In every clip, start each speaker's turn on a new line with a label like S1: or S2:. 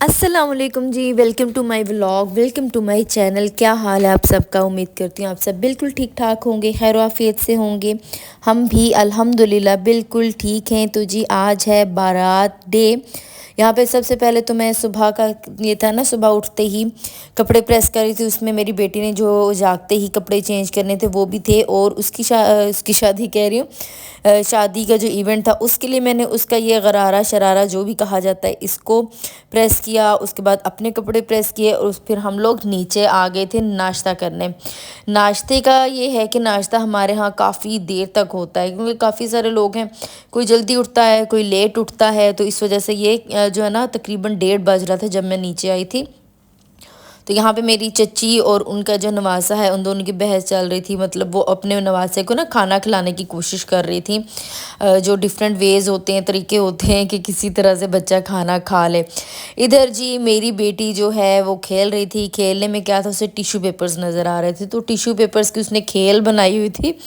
S1: अस्सलाम वालेकुम जी। Welcome to my vlog, welcome to my channel. क्या हाल है आप सबका? उम्मीद करती हूँ आप सब बिल्कुल ठीक ठाक होंगे, खैर आफियत से होंगे। हम भी अल्हम्दुलिल्लाह बिल्कुल ठीक हैं। तो जी आज है बारात डे। यहाँ पे सबसे पहले तो मैं सुबह का ये था ना, सुबह उठते ही कपड़े प्रेस कर रही थी। उसमें मेरी बेटी ने जो जागते ही कपड़े चेंज करने थे वो भी थे, और उसकी शादी कह रही हूँ, शादी का जो इवेंट था उसके लिए मैंने उसका ये गरारा शरारा जो भी कहा जाता है इसको प्रेस किया। उसके बाद अपने कपड़े प्रेस किए और फिर हम लोग नीचे आ गए थे नाश्ता करने। नाश्ते का ये है कि नाश्ता हमारे यहाँ काफ़ी देर तक होता है, क्योंकि काफ़ी सारे लोग हैं। कोई जल्दी उठता है, कोई लेट उठता है, तो इस वजह से ये जो है ना तकरीबन 1:30 बज रहा था जब मैं नीचे आई थी। तो यहाँ पे मेरी चच्ची और उनका जो नवासा है उन दोनों की बहस चल रही थी। मतलब वो अपने नवासे को ना खाना खिलाने की कोशिश कर रही थी। जो डिफरेंट वेज़ होते हैं, तरीके होते हैं कि किसी तरह से बच्चा खाना खा ले। इधर जी मेरी बेटी जो है वो खेल रही थी। खेलने में क्या था, उसे टिश्यू पेपर्स नज़र आ रहे थे, तो टिश्यू पेपर्स की उसने खेल बनाई हुई थी।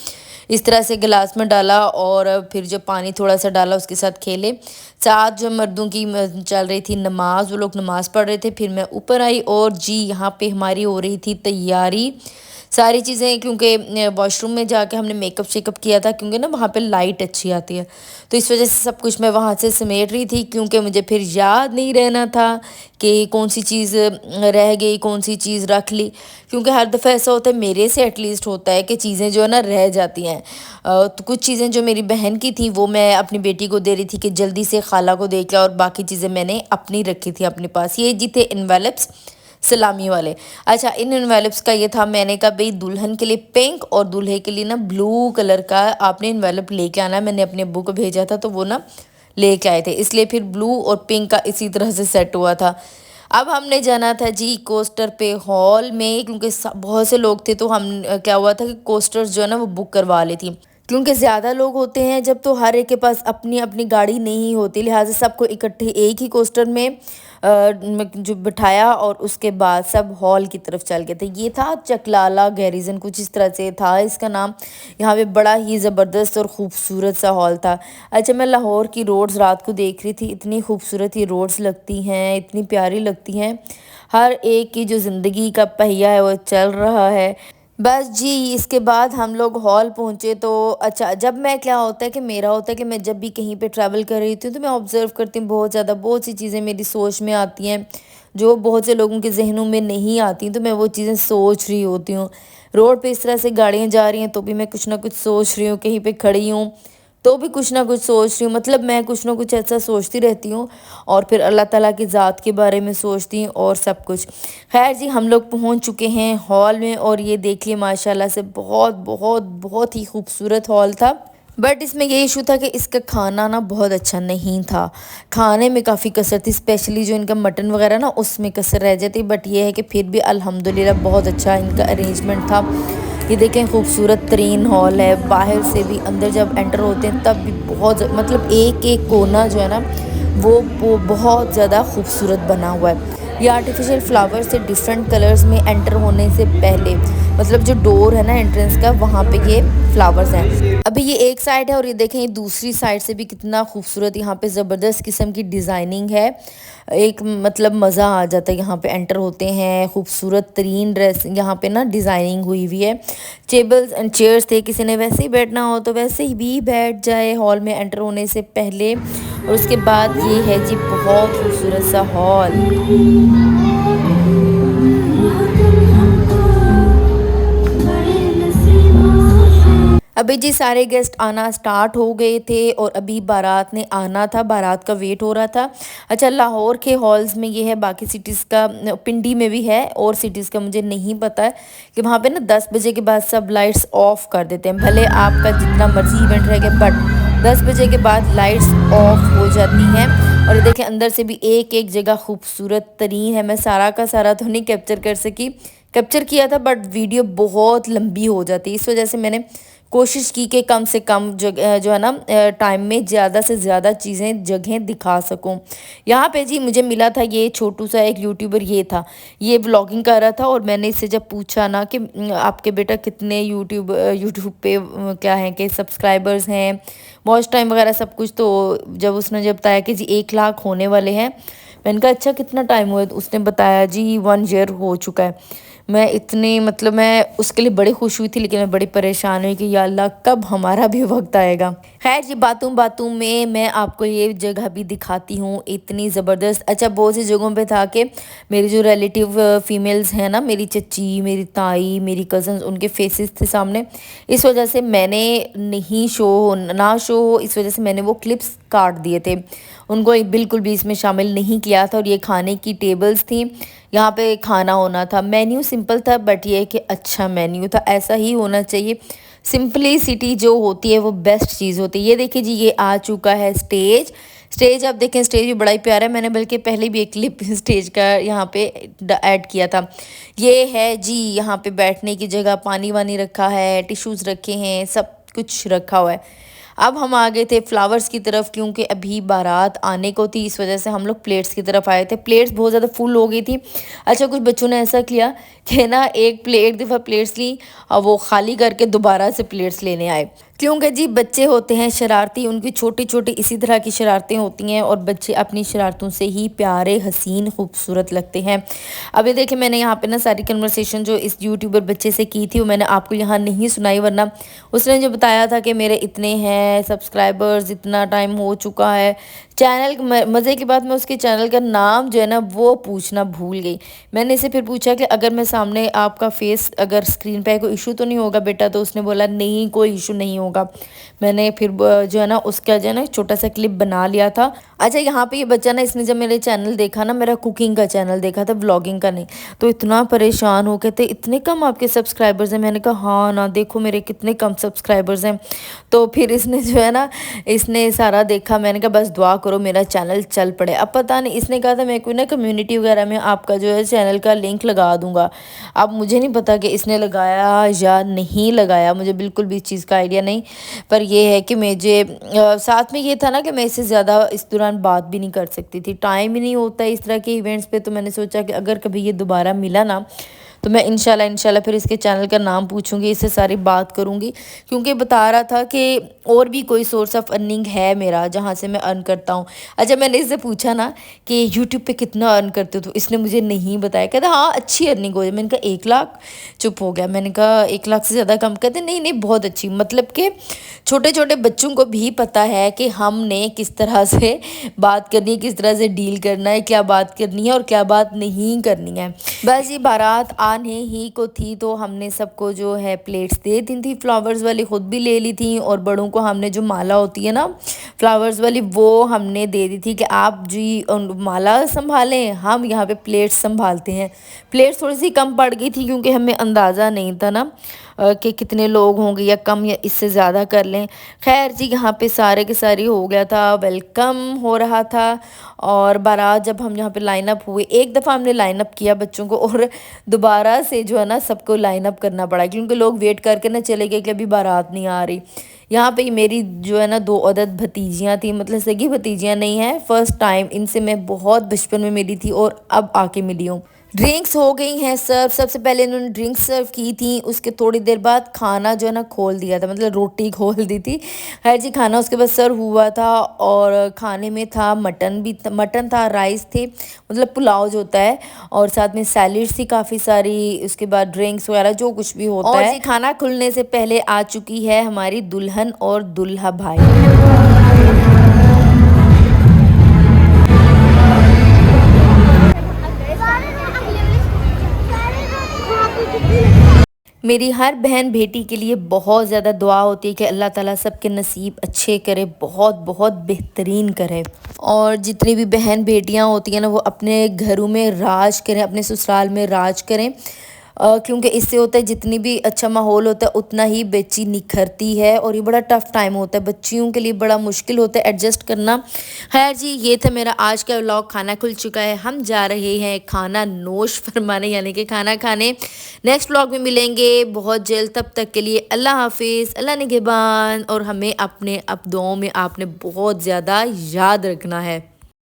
S1: इस तरह से गिलास में डाला और फिर जो पानी थोड़ा सा डाला उसके साथ खेले। साथ जो मर्दों की चल रही थी नमाज, वो लोग नमाज पढ़ रहे थे। फिर मैं ऊपर आई और जी यहाँ पे हमारी हो रही थी तैयारी, सारी चीज़ें, क्योंकि वॉशरूम में जाके हमने मेकअप शेकअप किया था, क्योंकि ना वहाँ पे लाइट अच्छी आती है। तो इस वजह से सब कुछ मैं वहाँ से समेट रही थी, क्योंकि मुझे फिर याद नहीं रहना था कि कौन सी चीज़ रह गई, कौन सी चीज़ रख ली। क्योंकि हर दफ़ा ऐसा होता है, मेरे से एटलीस्ट होता है कि चीज़ें जो है ना रह जाती हैं। तो कुछ चीज़ें जो मेरी बहन की थी वो मैं अपनी बेटी को दे रही थी कि जल्दी से खाला को दे के, और बाकी चीज़ें मैंने अपनी रखी थी अपने पास। ये जी थे इन्वेलप्स सलामी वाले। अच्छा, इन इन्वेलप्स का ये था, मैंने कहा भाई दुल्हन के लिए पिंक और दूल्हे के लिए ना ब्लू कलर का आपने इन्वेलप लेके आना है। मैंने अपने अब्बू को भेजा था तो वो ना लेके आए थे, इसलिए फिर ब्लू और पिंक का इसी तरह से सेट हुआ था। अब हमने जाना था जी कोस्टर पे हॉल में, क्योंकि बहुत से लोग थे, तो हम क्या हुआ था कि कोस्टर्स जो है ना वो बुक करवा ली थी। क्योंकि ज़्यादा लोग होते हैं जब, तो हर एक के पास अपनी अपनी गाड़ी नहीं होती, लिहाजा सबको इकट्ठे एक ही कोस्टर में जो बिठाया और उसके बाद सब हॉल की तरफ चल गए थे। ये था चकलाला गैरिजन, कुछ इस तरह से था इसका नाम। यहाँ पे बड़ा ही ज़बरदस्त और ख़ूबसूरत सा हॉल था। अच्छा, मैं लाहौर की रोड्स रात को देख रही थी, इतनी खूबसूरत ये रोड्स लगती हैं, इतनी प्यारी लगती हैं। हर एक की जो ज़िंदगी का पहिया है वो चल रहा है। बस जी इसके बाद हम लोग हॉल पहुँचे। तो अच्छा, जब मैं क्या होता है कि मेरा होता है कि मैं जब भी कहीं पे ट्रैवल कर रही हूँ तो मैं ऑब्ज़र्व करती हूँ बहुत ज़्यादा, बहुत सी चीज़ें मेरी सोच में आती हैं जो बहुत से लोगों के ज़हनों में नहीं आती, तो मैं वो चीज़ें सोच रही होती हूँ। रोड पे इस तरह से गाड़ियाँ जा रही हैं तो भी मैं कुछ ना कुछ सोच रही हूँ, कहीं पे खड़ी हूँ तो भी कुछ ना कुछ सोच रही हूँ। मतलब मैं कुछ ना कुछ ऐसा सोचती रहती हूँ, और फिर अल्लाह ताला की ज़ात के बारे में सोचती हूँ और सब कुछ। खैर जी हम लोग पहुँच चुके हैं हॉल में, और ये देखिए माशाल्लाह से बहुत बहुत बहुत ही खूबसूरत हॉल था। बट इसमें ये इशू था कि इसका खाना ना बहुत अच्छा नहीं था। खाने में काफ़ी कसर थी, स्पेशली जो इनका मटन वगैरह ना उसमें कसर रह जाती। बट ये है कि फिर भी अल्हम्दुलिल्लाह बहुत अच्छा इनका अरेंजमेंट था। ये देखें खूबसूरत तरीन हॉल है, बाहर से भी अंदर जब एंटर होते हैं तब भी बहुत मतलब एक एक कोना जो है ना वो बहुत ज़्यादा खूबसूरत बना हुआ है। ये आर्टिफिशियल फ्लावर से डिफरेंट कलर्स में एंटर होने से पहले, मतलब जो डोर है ना एंट्रेंस का, वहाँ पे ये फ्लावर्स हैं। अभी ये एक साइड है और ये देखें ये दूसरी साइड से भी कितना खूबसूरत यहाँ पे ज़बरदस्त किस्म की डिज़ाइनिंग है। एक मतलब मज़ा आ जाता है यहाँ पे एंटर होते हैं। खूबसूरत तरीन ड्रेस यहाँ पे ना डिज़ाइनिंग हुई हुई है। टेबल्स एंड चेयर्स थे, किसी ने वैसे ही बैठना हो तो वैसे ही भी बैठ जाए हॉल में एंटर होने से पहले। और उसके बाद ये है जी बहुत खूबसूरत सा हॉल। अभी जी सारे गेस्ट आना स्टार्ट हो गए थे और अभी बारात ने आना था, बारात का वेट हो रहा था। अच्छा, लाहौर के हॉल्स में ये है, बाकी सिटीज़ का पिंडी में भी है और सिटीज़ का मुझे नहीं पता है कि वहाँ पे ना 10 बजे के बाद सब लाइट्स ऑफ कर देते हैं। भले आपका जितना मर्जी इवेंट रह गया, बट 10 बजे के बाद लाइट्स ऑफ हो जाती हैं। और ये देखें अंदर से भी एक एक जगह खूबसूरत तरीन है। मैं सारा का सारा तो नहीं कैप्चर कर सकी, कैप्चर किया था बट वीडियो बहुत लंबी हो जाती, इस वजह से मैंने कोशिश की कि कम से कम जगह जो है ना टाइम में ज़्यादा से ज़्यादा चीज़ें जगह दिखा सकूं। यहाँ पे जी मुझे मिला था ये छोटू सा एक यूट्यूबर, ये था, ये व्लॉगिंग कर रहा था। और मैंने इससे जब पूछा ना कि आपके बेटा कितने यूट्यूब पे क्या है कि सब्सक्राइबर्स हैं, वॉच टाइम वगैरह सब कुछ, तो जब उसने जब बताया कि जी 1 लाख होने वाले हैं, मैंने कहा अच्छा कितना टाइम हुआ है? तो उसने बताया जी 1 ईयर हो चुका है। मैं इतनी मतलब मैं उसके लिए बड़ी खुश हुई थी, लेकिन मैं बड़ी परेशान हुई कि या अल्लाह कब हमारा भी वक्त आएगा। खैर जी, बातों बातों में मैं आपको ये जगह भी दिखाती हूँ, इतनी ज़बरदस्त। अच्छा, बहुत सी जगहों पे था कि मेरी जो रिलेटिव फीमेल्स हैं ना, मेरी चची, मेरी ताई, मेरी कज़न्स, उनके फेसेस थे सामने। इस वजह से मैंने नहीं शो हो, इस वजह से मैंने वो क्लिप्स काट दिए थे। उनको बिल्कुल भी इसमें शामिल नहीं किया था। और ये खाने की टेबल्स थी, यहाँ पे खाना होना था। मेन्यू सिंपल था, बट ये है कि अच्छा मेन्यू था, ऐसा ही होना चाहिए। सिंपलिसिटी जो होती है वो बेस्ट चीज़ होती है। ये देखिए जी, ये आ चुका है स्टेज। स्टेज आप देखें, स्टेज भी बड़ा ही प्यारा है। मैंने बल्कि पहले भी एक क्लिप स्टेज का यहाँ पे ऐड किया था। ये है जी यहाँ पे बैठने की जगह, पानी वानी रखा है, टिश्यूज़ रखे हैं, सब कुछ रखा हुआ है। अब हम आ गए थे फ्लावर्स की तरफ, क्योंकि अभी बारात आने को थी, इस वजह से हम लोग प्लेट्स की तरफ आए थे। प्लेट्स बहुत ज़्यादा फुल हो गई थी। अच्छा, कुछ बच्चों ने ऐसा किया कि ना एक दफ़ा प्लेट्स ली और वो खाली करके दोबारा से प्लेट्स लेने आए। क्योंकि जी बच्चे होते हैं शरारती, उनकी छोटी छोटी इसी तरह की शरारतें होती हैं, और बच्चे अपनी शरारतों से ही प्यारे, हसीन, खूबसूरत लगते हैं। अब ये देखिए, मैंने यहाँ पे ना सारी कन्वर्सेशन जो इस यूट्यूबर बच्चे से की थी वो मैंने आपको यहाँ नहीं सुनाई, वरना उसने जो बताया था कि मेरे इतने हैं सब्सक्राइबर्स, इतना टाइम हो चुका है चैनल। मज़े की बात, मैं उसके चैनल का नाम जो है ना वो पूछना भूल गई। मैंने इसे फिर पूछा कि अगर मैं सामने आपका फेस अगर स्क्रीन पे कोई इशू तो नहीं होगा बेटा? तो उसने बोला नहीं, कोई इशू नहीं होगा। मैंने फिर जो है ना उसका जो है ना छोटा सा क्लिप बना लिया था। अच्छा, यहाँ पे ये बच्चा ना, इसने जब मेरे चैनल देखा ना, मेरा कुकिंग का चैनल देखा था, व्लॉगिंग का नहीं, तो इतना परेशान हो, कहते इतने कम आपके सब्सक्राइबर्स हैं। मैंने कहा हाँ ना, देखो मेरे कितने कम सब्सक्राइबर्स हैं। तो फिर इसने जो है ना, इसने सारा देखा। मैंने कहा बस दुआ करो मेरा चैनल चल पड़े। अब पता नहीं, इसने कहा था मैं कोई ना कम्युनिटी वगैरह में आपका जो है चैनल का लिंक लगा दूंगा। अब मुझे नहीं पता कि इसने लगाया या नहीं लगाया, मुझे बिल्कुल भी इस चीज़ का आइडिया नहीं। पर यह है कि मुझे साथ में ये था ना कि मैं इससे ज़्यादा इस दौरान बात भी नहीं कर सकती थी, टाइम ही नहीं होता इस तरह के इवेंट्स पे। तो मैंने सोचा कि अगर कभी ये दोबारा मिला ना, तो मैं इंशाल्लाह फिर इसके चैनल का नाम पूछूंगी, इससे सारी बात करूंगी। क्योंकि बता रहा था कि और भी कोई सोर्स ऑफ अर्निंग है मेरा जहाँ से मैं अर्न करता हूँ। अच्छा, मैंने इससे पूछा ना कि यूट्यूब पे कितना अर्न करते हो, तो इसने मुझे नहीं बताया। कहता हाँ अच्छी अर्निंग हो जाए। मैंने कहा 1 लाख? चुप हो गया। मैंने कहा 1 लाख से ज़्यादा कम? कहते नहीं नहीं बहुत अच्छी, मतलब कि छोटे छोटे बच्चों को भी पता है कि हमने किस तरह से बात करनी है, किस तरह से डील करना है, क्या बात करनी है और क्या बात नहीं करनी है। बस ये बारात आने ही को थी, तो हमने सबको जो है प्लेट्स दे दी थी फ्लावर्स वाली, ख़ुद भी ले ली थी, और बड़ों को हमने जो माला होती है ना फ्लावर्स वाली, वो हमने दे दी थी कि आप जी माला संभालें, हम यहाँ पे प्लेट्स संभालते हैं। प्लेट्स थोड़ी सी कम पड़ गई थी, क्योंकि हमें अंदाज़ा नहीं था ना कि कितने लोग होंगे, या कम या इससे ज़्यादा कर लें। खैर जी, यहाँ पे सारे के सारे हो गया था, वेलकम हो रहा था। और बारात जब हम यहाँ पे लाइन अप हुए, एक दफ़ा हमने लाइन अप किया बच्चों को, और दोबारा से जो है ना सबको लाइन अप करना पड़ा, क्योंकि लोग वेट करके ना चले गए कि अभी बारात नहीं आ रही। यहाँ पे मेरी जो है ना 2 अदद भतीजियाँ थी, मतलब सगी भतीजियाँ नहीं हैं, फ़र्स्ट टाइम इनसे मैं बहुत बचपन में मिली थी और अब आके मिली हूँ। ड्रिंक्स हो गई हैं सर्व। सबसे पहले इन्होंने ड्रिंक्स सर्व की थी, उसके थोड़ी देर बाद खाना जो है ना खोल दिया था, मतलब रोटी खोल दी थी। खैर जी, खाना उसके बाद सर्व हुआ था, और खाने में था मटन था, राइस थे, मतलब पुलाव जो होता है, और साथ में सैलिड्स थी काफ़ी सारी, उसके बाद ड्रिंक्स वगैरह जो कुछ भी होता है। और जी, खाना खुलने से पहले आ चुकी है हमारी दुल्हन और दूल्हा भाई। मेरी हर बहन बेटी के लिए बहुत ज़्यादा दुआ होती है कि अल्लाह ताला सबके नसीब अच्छे करे, बहुत बहुत बेहतरीन करे। और जितनी भी बहन बेटियां होती हैं ना, वो अपने घरों में राज करें, अपने ससुराल में राज करें। क्योंकि इससे होता है जितनी भी अच्छा माहौल होता है उतना ही बच्ची निखरती है, और ये बड़ा टफ़ टाइम होता है बच्चियों के लिए, बड़ा मुश्किल होता है एडजस्ट करना। खैर जी, ये था मेरा आज का व्लॉग। खाना खुल चुका है, हम जा रहे हैं खाना नोश फरमाने, यानी कि खाना खाने। नेक्स्ट व्लॉग में मिलेंगे बहुत जल्द, तब तक के लिए अल्लाह हाफिज़, अल्लाह निगहबान। और हमें अपने दुआओं में आपने बहुत ज़्यादा याद रखना है।